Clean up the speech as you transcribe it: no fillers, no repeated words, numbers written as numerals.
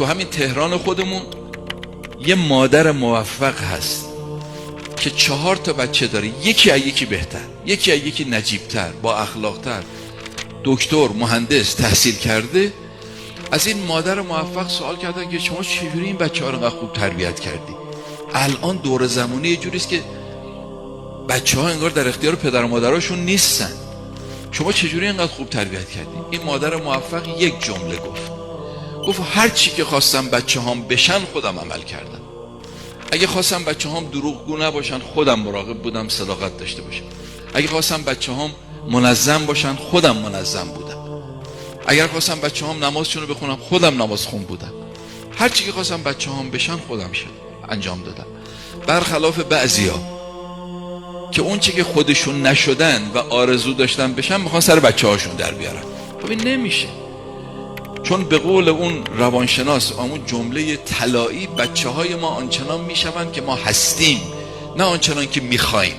تو همین تهران خودمون یه مادر موفق هست که 4 تا بچه داره، یکی از یکی بهتر، یکی از یکی نجیبتر، با اخلاقتر، دکتر، مهندس، تحصیل کرده. از این مادر موفق سوال کردن که شما چجوری این بچه ها رو انقدر خوب تربیت کردی؟ الان دور زمانی یه جوریست که بچه ها انگار در اختیار پدر و مادرشون نیستن. شما چجوری انقدر خوب تربیت کردی؟ این مادر موفق یک جمله گفت هر چی که خواستم بچه هام بشن خودم عمل کردم. اگه خواستم بچه هام دروغگو نباشن خودم مراقب بودم صداقت داشته باشم. اگه خواستم بچه هام منظم باشن خودم منظم بودم. اگر خواستم بچه هام نمازشون رو بخونم خودم نماز خون بودم. هر چی که خواستم بچه هام بشن خودم انجام دادم. برخلاف بعضیا که اون چی که خودشون نشدن و آرزو داشتن بشن میخوان سر بچه هاشون در بیارن. خب این نمیشه، چون به قول اون روانشناس اون جمله طلایی، بچه های ما آنچنان میشون که ما هستیم، نه آنچنان که میخوایم.